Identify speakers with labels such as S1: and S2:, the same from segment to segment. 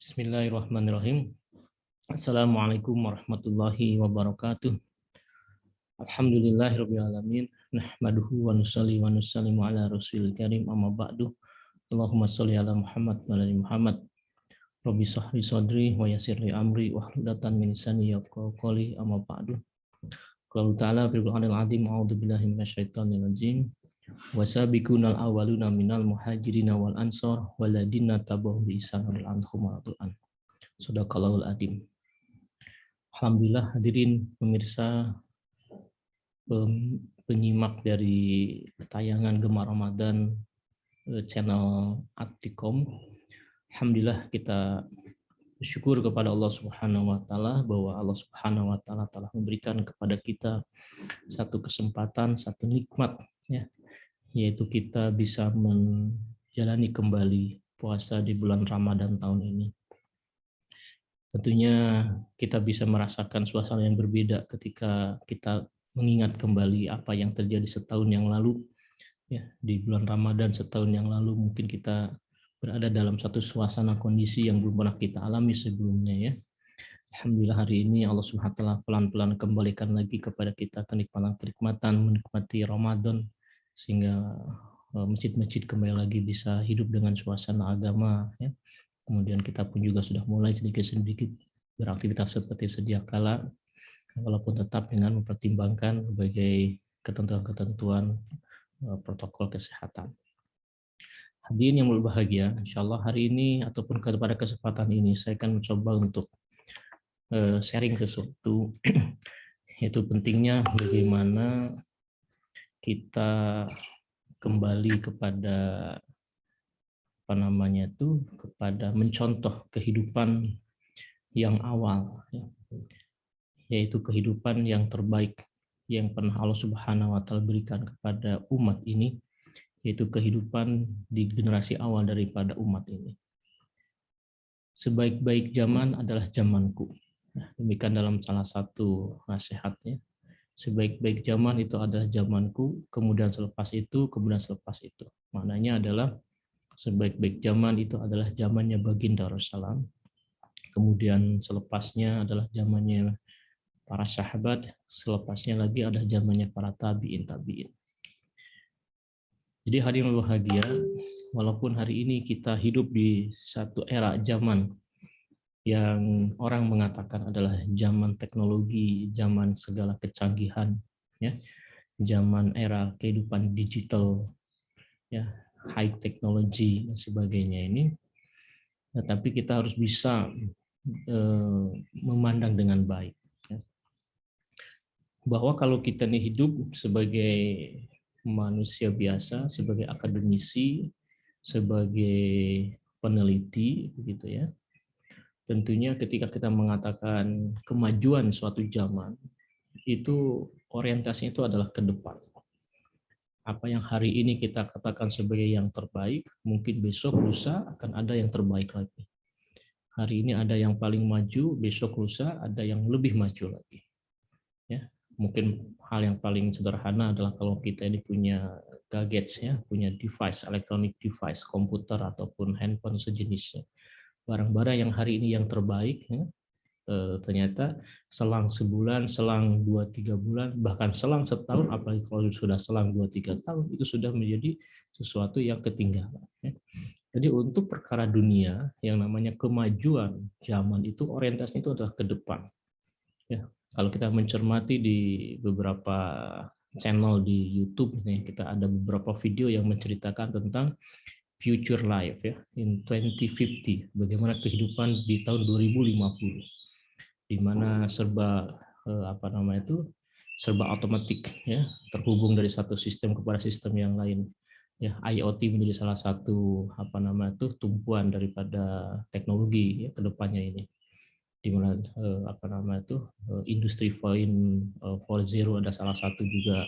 S1: Bismillahirrahmanirrahim. Assalamualaikum warahmatullahi wabarakatuh. Alhamdulillahirabbil alamin. Nahmaduhu wa nusalli wa nusallimu ala rasulil karim amma ba'du. Allahumma shalli ala Muhammad wa ala ali Muhammad. Rabbi shrah li sadri wa yassir li amri wahlul 'uqdatam min lisani yafqahu qawli amma ba'du. Qala ta'ala fil Qur'anil 'azim a'udzu billahi minasyaitonir rajim. Wasabiqunal awwaluna minal muhajirin wal ansor waladina tabahu bi ihsan anhum radwan. Shadaqallahul adzim. Alhamdulillah hadirin pemirsa penyimak dari tayangan Gemar Ramadan channel Atikom. Alhamdulillah kita bersyukur kepada Allah Subhanahu wa taala bahwa Allah Subhanahu wa taala telah memberikan kepada kita satu kesempatan, satu nikmat ya, yaitu kita bisa menjalani kembali puasa di bulan Ramadan tahun ini. Tentunya kita bisa merasakan suasana yang berbeda ketika kita mengingat kembali apa yang terjadi setahun yang lalu. Ya, di bulan Ramadan setahun yang lalu mungkin kita berada dalam satu suasana kondisi yang belum pernah kita alami sebelumnya ya. Alhamdulillah hari ini Allah Subhanahu wa taala pelan-pelan kembalikan lagi kepada kita kenikmatan menikmati Ramadan sehingga masjid-masjid kembali lagi bisa hidup dengan suasana agama ya. Kemudian kita pun juga sudah mulai sedikit-sedikit beraktivitas seperti sedia kala, walaupun tetap dengan mempertimbangkan berbagai ketentuan-ketentuan protokol kesehatan. Hadirin yang berbahagia, insya Allah hari ini ataupun pada kesempatan ini saya akan mencoba untuk sharing sesuatu, yaitu pentingnya bagaimana kita kembali kepada kepada mencontoh kehidupan yang awal, yaitu kehidupan yang terbaik yang pernah Allah Subhanahu wa taala berikan kepada umat ini, yaitu kehidupan di generasi awal daripada umat ini. Sebaik-baik zaman adalah zamanku. Nah, demikian dalam salah satu nasihatnya. Sebaik-baik zaman itu adalah zamanku, kemudian selepas itu. Maknanya adalah sebaik-baik zaman itu adalah zamannya Baginda Rasulullah. Kemudian selepasnya adalah zamannya para sahabat, selepasnya lagi adalah zamannya para tabi'in. Jadi hari yang bahagia, walaupun hari ini kita hidup di satu era zaman yang orang mengatakan adalah zaman teknologi, zaman segala kecanggihan, ya, zaman era kehidupan digital, ya, high technology dan sebagainya ini, tapi kita harus bisa memandang dengan baik, ya. Bahwa kalau kita ini hidup sebagai manusia biasa, sebagai akademisi, sebagai peneliti, begitu ya. Tentunya ketika kita mengatakan kemajuan suatu zaman, itu orientasinya itu adalah ke depan. Apa yang hari ini kita katakan sebagai yang terbaik, mungkin besok lusa akan ada yang terbaik lagi. Hari ini ada yang paling maju, besok lusa ada yang lebih maju lagi. Ya, mungkin hal yang paling sederhana adalah kalau kita ini punya gadgets ya, punya device, electronic device, komputer ataupun handphone sejenisnya. Barang-barang yang hari ini yang terbaik ya, ternyata selang sebulan, selang 2-3 bulan, bahkan selang setahun, apalagi kalau sudah selang 2-3 tahun, itu sudah menjadi sesuatu yang ketinggalan. Jadi untuk perkara dunia, yang namanya kemajuan zaman itu orientasinya itu adalah ke depan. Ya, kalau kita mencermati di beberapa channel di YouTube, nih, kita ada beberapa video yang menceritakan tentang future life ya, in 2050, bagaimana kehidupan di tahun 2050. Di mana serba serba otomatik ya, terhubung dari satu sistem kepada sistem yang lain ya. IoT menjadi salah satu tumpuan daripada teknologi ya ke depannya ini, di mana industri 4.0 ada salah satu juga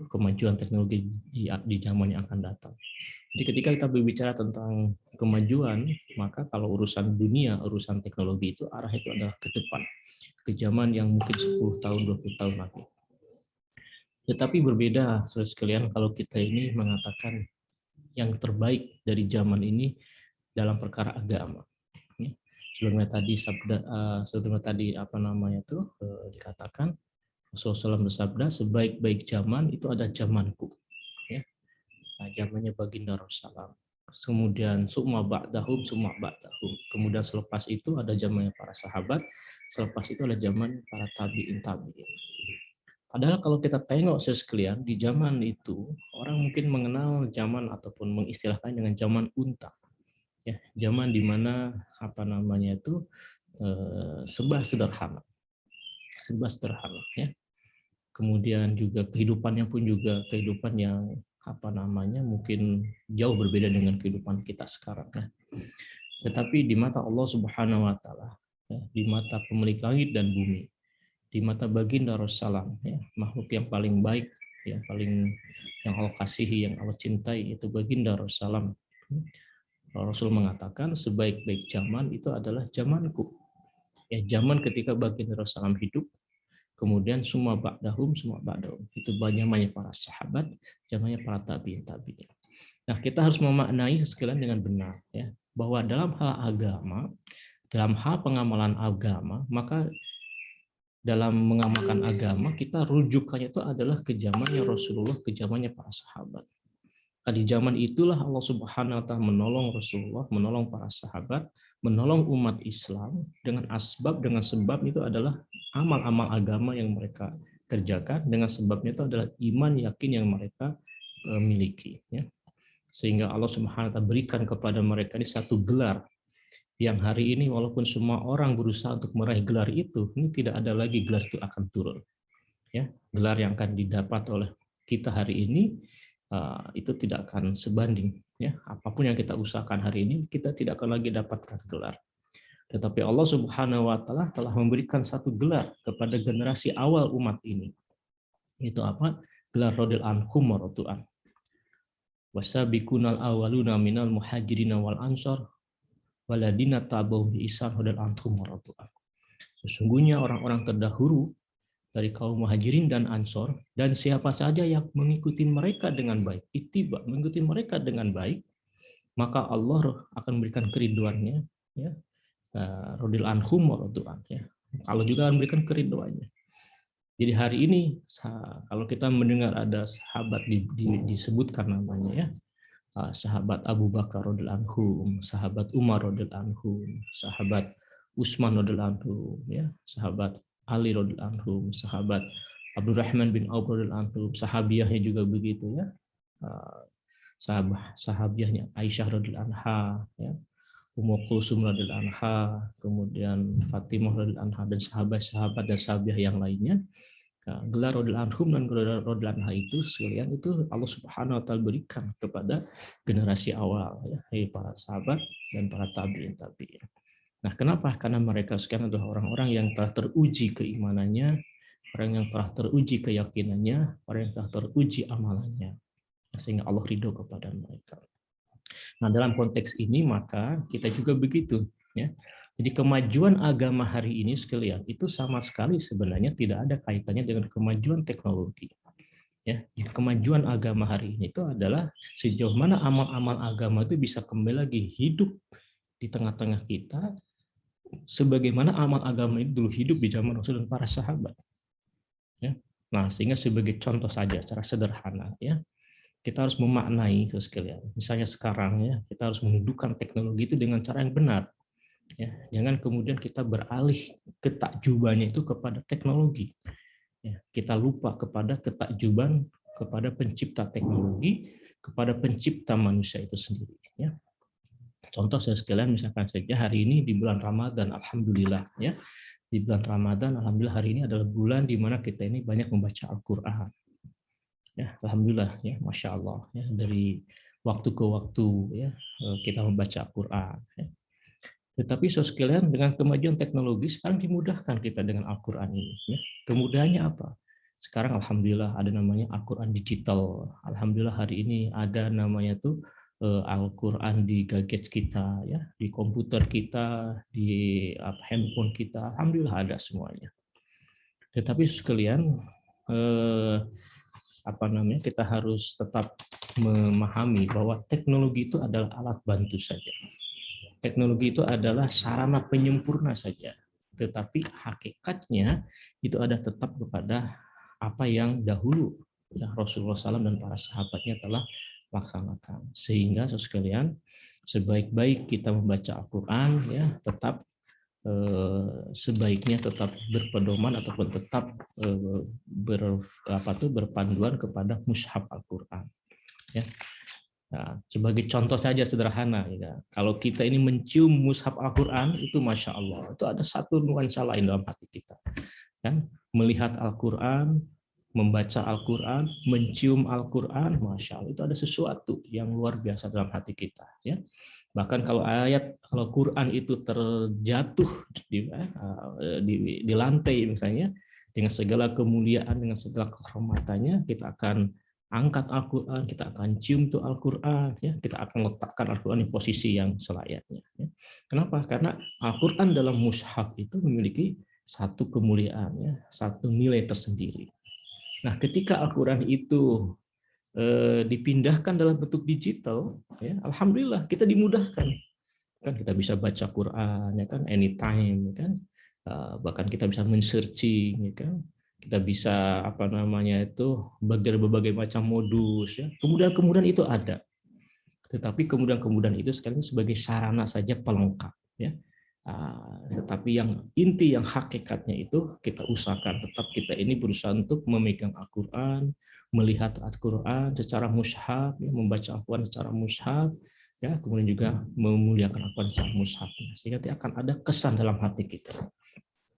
S1: kemajuan teknologi di zaman yang akan datang. Jadi ketika kita berbicara tentang kemajuan, maka kalau urusan dunia, urusan teknologi itu arah itu adalah ke depan, ke zaman yang mungkin 10 tahun, 20 tahun lagi. Tetapi berbeda, saudara sekalian, kalau kita ini mengatakan yang terbaik dari zaman ini, dalam perkara agama. Sebelumnya tadi apa namanya itu dikatakan Rasulullah SAW bersabda, sebaik-baik zaman itu ada zamanku. Ya. Nah, zamannya baginda Rasulullah. Kemudian summa ba'dahum. Kemudian selepas itu ada zamannya para sahabat. Selepas itu ada zaman para tabi'in. Padahal kalau kita tengok sekalian di zaman itu orang mungkin mengenal zaman ataupun mengistilahkan dengan zaman unta. Ya, zaman di mana apa namanya itu serba sederhana ya. Kemudian juga kehidupannya pun juga kehidupan yang apa namanya mungkin jauh berbeda dengan kehidupan kita sekarang ya. Tetapi di mata Allah Subhanahu wa taala, ya, di mata pemilik langit dan bumi, di mata baginda Rasulullah ya, makhluk yang paling baik, yang Allah kasihi, yang Allah cintai itu baginda Rasulullah. Rasul mengatakan sebaik-baik zaman itu adalah zamanku. Ya, zaman ketika baginda Rasulullah hidup, kemudian semua ba'dahum. Itu zamannya para sahabat, zamannya para tabi'in. Nah, kita harus memaknai sekalian dengan benar ya, bahwa dalam hal agama, dalam hal pengamalan agama, maka dalam mengamalkan agama kita rujukannya itu adalah ke zamannya Rasulullah, ke zamannya para sahabat. Di zaman itulah Allah Subhanahu wa taala menolong Rasulullah, menolong para sahabat, menolong umat Islam dengan sebab itu adalah amal-amal agama yang mereka kerjakan, dengan sebabnya itu adalah iman yakin yang mereka miliki ya. Sehingga Allah Subhanahu wa taala berikan kepada mereka ini satu gelar yang hari ini walaupun semua orang berusaha untuk meraih gelar itu, ini tidak ada lagi gelar itu akan turun. Ya, gelar yang akan didapat oleh kita hari ini itu tidak akan sebanding ya, apapun yang kita usahakan hari ini kita tidak akan lagi dapatkan gelar. Tetapi Allah Subhanahu wa taala telah memberikan satu gelar kepada generasi awal umat ini. Itu apa? Gelar radhiyallahu anhum wa radu'an. Wasabiqunal awwaluna minal muhajirin wal ansar waladina tabi'uhum bi ihsan radhiyallahu anhum wa radu'an. Sesungguhnya orang-orang terdahulu dari kaum muhajirin dan ansor, dan siapa saja yang mengikuti mereka dengan baik, ittiba, mengikuti mereka dengan baik, maka Allah akan memberikan keriduannya, ya, radhiyallahu anhum wa radu'an, ya. Allah juga akan memberikan keriduannya. Jadi hari ini kalau kita mendengar ada sahabat disebutkan namanya ya, sahabat Abu Bakar radhiyallahu anhum, sahabat Umar radhiyallahu anhum, sahabat Utsman radhiyallahu anhum, ya, sahabat Ali radhiyallahu anhum, sahabat Abdurrahman bin Auf radhiyallahu anhum, sahabiahnya juga begitu ya. Sahabiahnya Aisyah radhiyallahu anha ya. Ummu Kulsum radhiyallahu anha, kemudian Fatimah radhiyallahu anha dan sahabat-sahabat dan sahabiah yang lainnya. Nah, gelar radhiyallahu anhum dan gelar radhiyallahu anha itu sekalian itu Allah Subhanahu wa taala berikan kepada generasi awal ya, para sahabat dan para tabi'in. Nah, kenapa? Karena mereka sekarang adalah orang-orang yang telah teruji keimanannya, orang yang telah teruji keyakinannya, orang yang telah teruji amalannya, sehingga Allah ridho kepada mereka. Nah, dalam konteks ini maka kita juga begitu, ya. Jadi kemajuan agama hari ini sekalian itu sama sekali sebenarnya tidak ada kaitannya dengan kemajuan teknologi. Ya, kemajuan agama hari ini itu adalah sejauh mana amal-amal agama itu bisa kembali lagi hidup di tengah-tengah kita, sebagaimana amal agama itu dulu hidup di zaman Rasul dan para sahabat. Ya. Nah, sehingga sebagai contoh saja secara sederhana ya, kita harus memaknai itu sekalian. Misalnya sekarang ya, kita harus menghidupkan teknologi itu dengan cara yang benar. Ya, jangan kemudian kita beralih ketakjubannya itu kepada teknologi. Ya, kita lupa kepada ketakjuban kepada pencipta teknologi, kepada pencipta manusia itu sendiri. Ya. Contoh saya sekalian, misalkan saja hari ini di bulan Ramadan, alhamdulillah ya, di bulan Ramadan, alhamdulillah hari ini adalah bulan di mana kita ini banyak membaca Al-Quran. Ya, alhamdulillah ya, masya Allah ya, dari waktu ke waktu ya kita membaca Al-Quran. Ya. Tetapi sekalian dengan kemajuan teknologi sekarang dimudahkan kita dengan Al-Quran ini. Ya. Kemudahannya apa? Sekarang alhamdulillah ada namanya Al-Quran digital. Alhamdulillah hari ini ada namanya tuh Al-Quran di gadget kita, ya, di komputer kita, di handphone kita, alhamdulillah ada semuanya. Tetapi sekalian kita harus tetap memahami bahwa teknologi itu adalah alat bantu saja. Teknologi itu adalah sarana penyempurna saja, tetapi hakikatnya itu ada tetap kepada apa yang dahulu ya Rasulullah SAW dan para sahabatnya telah laksanakan. Sehingga sekalian, sebaik-baik kita membaca Al-Quran ya tetap sebaiknya tetap berpedoman ataupun tetap berpanduan kepada mushaf Al-Quran. Ya. Nah, sebagai contoh saja sederhana, ya. Kalau kita ini mencium mushaf Al-Quran itu masya Allah, itu ada satu nuansa lain dalam hati kita. Kan? Melihat Al-Quran, membaca Al-Quran, mencium Al-Quran, masya Allah, itu ada sesuatu yang luar biasa dalam hati kita. Ya. Bahkan kalau kalau Quran itu terjatuh di lantai misalnya, dengan segala kemuliaan, dengan segala kehormatannya, kita akan angkat Al-Quran, kita akan cium tuh Al-Quran, ya, kita akan letakkan Al-Quran di posisi yang selayaknya. Ya. Kenapa? Karena Al-Quran dalam mushaf itu memiliki satu kemuliaan, ya, satu nilai tersendiri. Nah, ketika Al-Quran itu dipindahkan dalam bentuk digital, ya, alhamdulillah kita dimudahkan. Kan kita bisa baca Quran, ya kan, anytime, ya kan, bahkan kita bisa men-searching, ya kan. Kita bisa berbagai macam modus ya. Kemudian itu ada. Tetapi kemudian itu sekalian sebagai sarana saja pelengkap ya. Tetapi yang inti yang hakikatnya itu kita usahakan tetap kita ini berusaha untuk memegang Al-Qur'an, melihat Al-Qur'an secara mushaf, ya, membaca Al-Qur'an secara mushaf ya, kemudian juga memuliakan Al-Qur'an secara mushaf. Sehingga akan ada kesan dalam hati kita.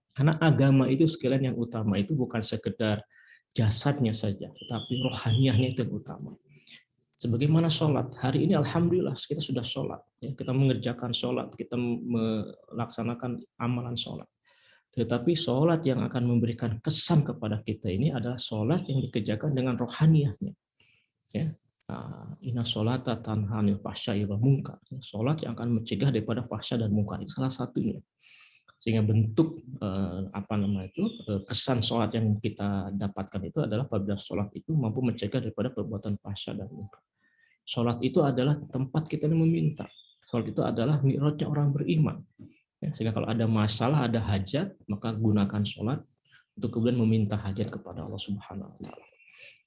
S1: Karena agama itu sekalian yang utama itu bukan sekedar jasadnya saja, tetapi rohaniahnya itu yang utama. Sebagaimana sholat, hari ini alhamdulillah kita sudah sholat, ya, kita mengerjakan sholat, kita melaksanakan amalan sholat. Tetapi sholat yang akan memberikan kesan kepada kita ini adalah sholat yang dikerjakan dengan rohaniahnya. Ya. Inna sholata tanha 'anil fahsya'i wal munkar. Sholat yang akan mencegah daripada fahsya dan munkar itu salah satunya. Sehingga bentuk kesan sholat yang kita dapatkan itu adalah apabila sholat itu mampu mencegah daripada perbuatan fahsya dan munkar. Sholat itu adalah tempat kita meminta. Sholat itu adalah mi'rajnya orang beriman. Ya, sehingga kalau ada masalah, ada hajat, maka gunakan sholat untuk kemudian meminta hajat kepada Allah Subhanahu Wa Taala.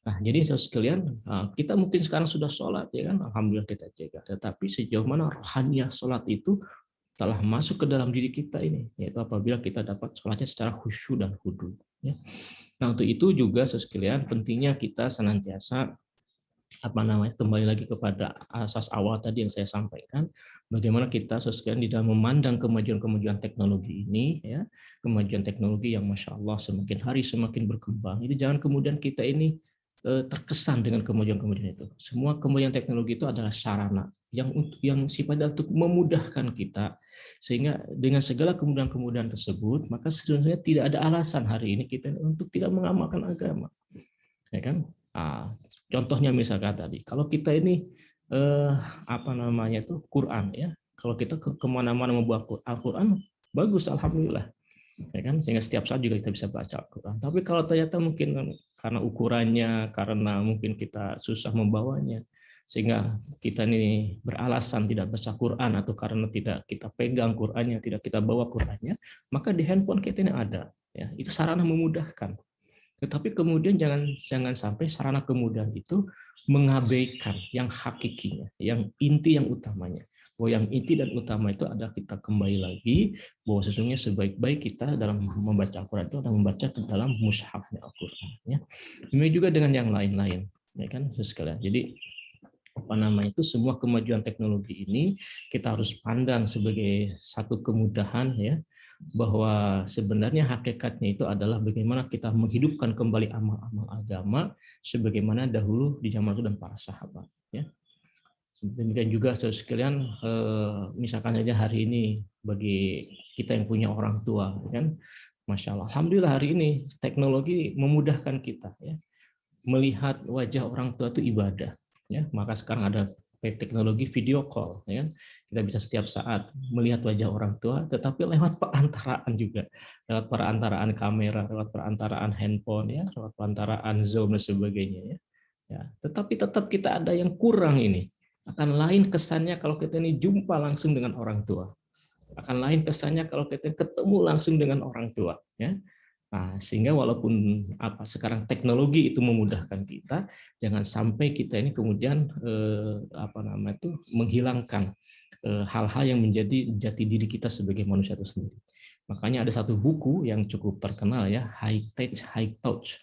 S1: Nah, jadi sekalian, kita mungkin sekarang sudah sholat, ya kan? Alhamdulillah kita jaga. Tetapi sejauh mana rohaniah sholat itu telah masuk ke dalam diri kita ini, yaitu apabila kita dapat sholatnya secara khusyuk dan khudu. Ya. Nah, untuk itu juga sekalian pentingnya kita senantiasa kembali lagi kepada asas awal tadi yang saya sampaikan, bagaimana kita sekalian di dalam memandang kemajuan teknologi ini, ya, kemajuan teknologi yang masya Allah semakin hari semakin berkembang. Jadi jangan kemudian kita ini terkesan dengan kemajuan itu. Semua kemajuan teknologi itu adalah sarana yang sifatnya untuk memudahkan kita, sehingga dengan segala kemudahan tersebut, maka sebenarnya tidak ada alasan hari ini kita untuk tidak mengamalkan agama, ya kan? Contohnya misalkan tadi, kalau kita ini Quran, ya, kalau kita kemana-mana membawa Al-Quran, bagus, alhamdulillah, ya kan, sehingga setiap saat juga kita bisa baca Al-Quran. Tapi kalau ternyata mungkin karena ukurannya, karena mungkin kita susah membawanya, sehingga kita ini beralasan tidak baca Quran, atau karena tidak kita pegang Qurannya, tidak kita bawa Qurannya, maka di handphone kita ini ada, ya, itu sarana memudahkan. Tetapi kemudian jangan sampai sarana kemudahan itu mengabaikan yang hakikinya, yang inti, yang utamanya. Bahwa yang inti dan utama itu adalah kita kembali lagi bahwa sesungguhnya sebaik-baik kita dalam membaca Al-Quran itu adalah membaca ke dalam mushafnya Al-Quran. Ya. Demikian juga dengan yang lain-lain, ya kan, sekalian. Jadi semua kemajuan teknologi ini kita harus pandang sebagai satu kemudahan, ya, bahwa sebenarnya hakikatnya itu adalah bagaimana kita menghidupkan kembali amal-amal agama sebagaimana dahulu di zaman Rasul dan para sahabat, ya. Demikian juga sekalian, misalkan saja hari ini bagi kita yang punya orang tua, kan, masya Allah, alhamdulillah hari ini teknologi memudahkan kita, ya, melihat wajah orang tua itu ibadah, ya. Maka sekarang ada teknologi video call, ya. Kita bisa setiap saat melihat wajah orang tua, tetapi lewat perantaraan juga, lewat perantaraan kamera, lewat perantaraan handphone, ya, lewat perantaraan Zoom dan sebagainya, ya. Ya, tetapi tetap kita ada yang kurang ini. Akan lain kesannya kalau kita ini jumpa langsung dengan orang tua. Akan lain kesannya kalau kita ketemu langsung dengan orang tua. Ya. Nah, sehingga walaupun sekarang teknologi itu memudahkan kita, jangan sampai kita ini kemudian menghilangkan hal-hal yang menjadi jati diri kita sebagai manusia itu sendiri. Makanya ada satu buku yang cukup terkenal ya, High Tech, High Touch.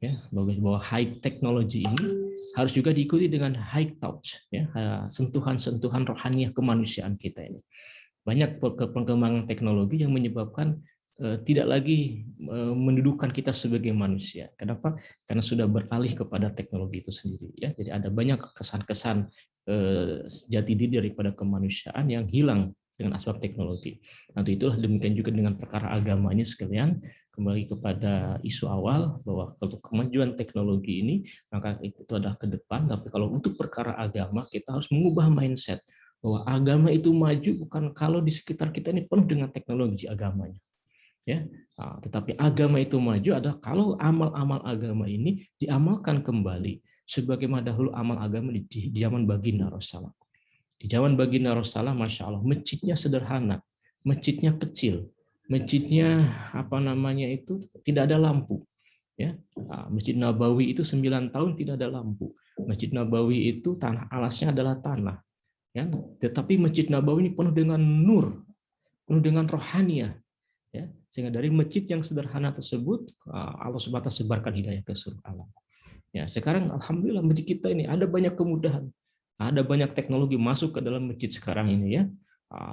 S1: Ya, bahwa high technology ini harus juga diikuti dengan high touch, ya, sentuhan-sentuhan rohaniah kemanusiaan kita ini. Banyak perkembangan teknologi yang menyebabkan tidak lagi mendudukan kita sebagai manusia. Kenapa? Karena sudah beralih kepada teknologi itu sendiri. Ya, jadi ada banyak kesan-kesan jati diri daripada kemanusiaan yang hilang dengan asbab teknologi. Nanti itulah demikian juga dengan perkara agamanya sekalian. Kembali kepada isu awal bahwa untuk kemajuan teknologi ini maka itu adalah ke depan. Tapi kalau untuk perkara agama kita harus mengubah mindset bahwa agama itu maju bukan kalau di sekitar kita ini penuh dengan teknologi agamanya. Ya, tetapi agama itu maju adalah kalau amal-amal agama ini diamalkan kembali sebagaimana dahulu amal agama di zaman baginda Rasulullah. Di zaman baginda Rasulullah, masya Allah, masjidnya sederhana, masjidnya kecil, masjidnya tidak ada lampu. Ya, Masjid Nabawi itu 9 tahun tidak ada lampu. Masjid Nabawi itu tanah alasnya adalah tanah. Ya, tetapi Masjid Nabawi ini penuh dengan nur, penuh dengan rohaniah. Ya, sehingga dari masjid yang sederhana tersebut Allah Subhanahu wa taala sebarkan hidayah ke seluruh alam. Ya, sekarang alhamdulillah masjid kita ini ada banyak kemudahan. Ada banyak teknologi masuk ke dalam masjid sekarang ini ya.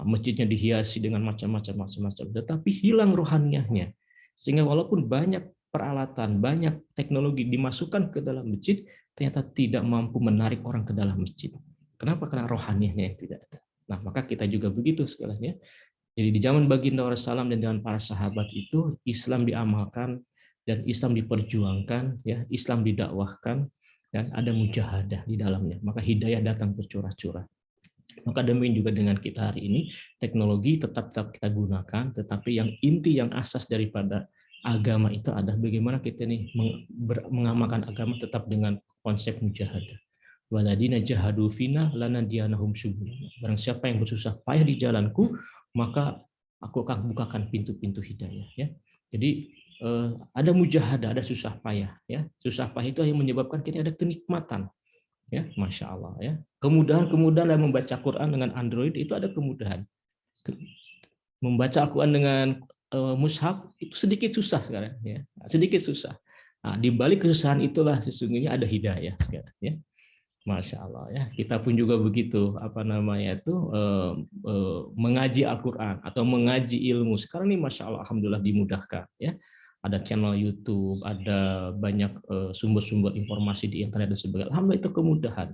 S1: Masjidnya dihiasi dengan macam-macam, tetapi hilang rohaniahnya. Sehingga walaupun banyak peralatan, banyak teknologi dimasukkan ke dalam masjid, ternyata tidak mampu menarik orang ke dalam masjid. Kenapa? Karena rohaniahnya yang tidak ada. Nah, maka kita juga begitu sekalian ya. Jadi di zaman baginda Rasulullah dan dengan para sahabat itu Islam diamalkan dan Islam diperjuangkan, ya, Islam didakwahkan dan ada mujahadah di dalamnya. Maka hidayah datang bercurah-curah. Maka demikian juga dengan kita hari ini, teknologi tetap kita gunakan, tetapi yang inti, yang asas daripada agama itu adalah bagaimana kita ini mengamalkan agama tetap dengan konsep mujahadah. Waladina jahadu fina lanadiyanahum subulana. Barang siapa yang bersusah payah di jalanku, maka aku akan bukakan pintu-pintu hidayah. Ya. Jadi ada mujahadah, ada susah payah. Ya. Susah payah itu yang menyebabkan kita ada kenikmatan. Ya, masya Allah. Ya. Kemudahan dalam membaca Quran dengan Android itu ada kemudahan. Membaca Al-Quran dengan mushaf itu sedikit susah sekarang. Ya. Sedikit susah. Nah, di balik kesusahan itulah sesungguhnya ada hidayah sekarang. Ya. Masya Allah ya, kita pun juga begitu mengaji Al-Quran atau mengaji ilmu. Sekarang ini Masya Allah, alhamdulillah dimudahkan ya. Ada channel YouTube, ada banyak sumber-sumber informasi di internet dan sebagainya. Alhamdulillah itu kemudahan.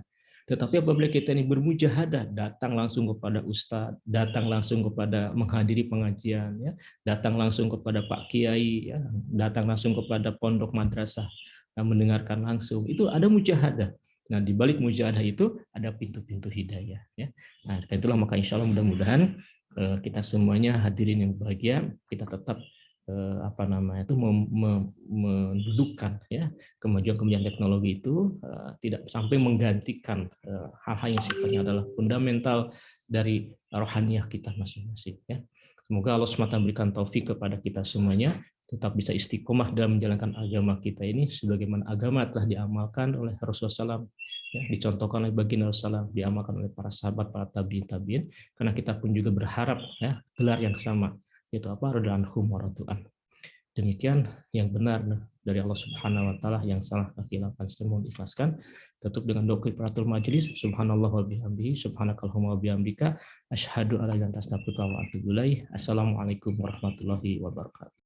S1: Tetapi apabila kita ini bermujahadah, datang langsung kepada ustadz, datang langsung kepada menghadiri pengajian, ya, datang langsung kepada Pak Kiai, ya, datang langsung kepada pondok madrasah, mendengarkan langsung, itu ada mujahadah. Nah, di balik mujahadah itu ada pintu-pintu hidayah. Ya. Nah, itulah maka insya Allah mudah-mudahan kita semuanya hadirin yang bahagia, kita tetap mendudukkan ya kemajuan teknologi itu tidak sampai menggantikan hal-hal yang sifatnya adalah fundamental dari rohaniah kita masing-masing. Ya. Semoga Allah SWT berikan taufik kepada kita semuanya tetap bisa istiqomah dalam menjalankan agama kita ini sebagaimana agama telah diamalkan oleh Rasulullah SAW, ya, dicontohkan oleh baginda Rasulullah, diamalkan oleh para sahabat, para tabiin, karena kita pun juga berharap ya gelar yang sama, yaitu apa? Radhiyallahu anhum. Demikian yang benar dari Allah Subhanahu wa taala, yang salah khilafan semua diikhlaskan. Tutup dengan doa kifaratul majelis. Subhanallah wa bihamdihi, subhanakallahumma wa bihamdika, asyhadu an la ilaha illa anta astaghfiruka wa atubu ilaik. Assalamualaikum warahmatullahi wabarakatuh.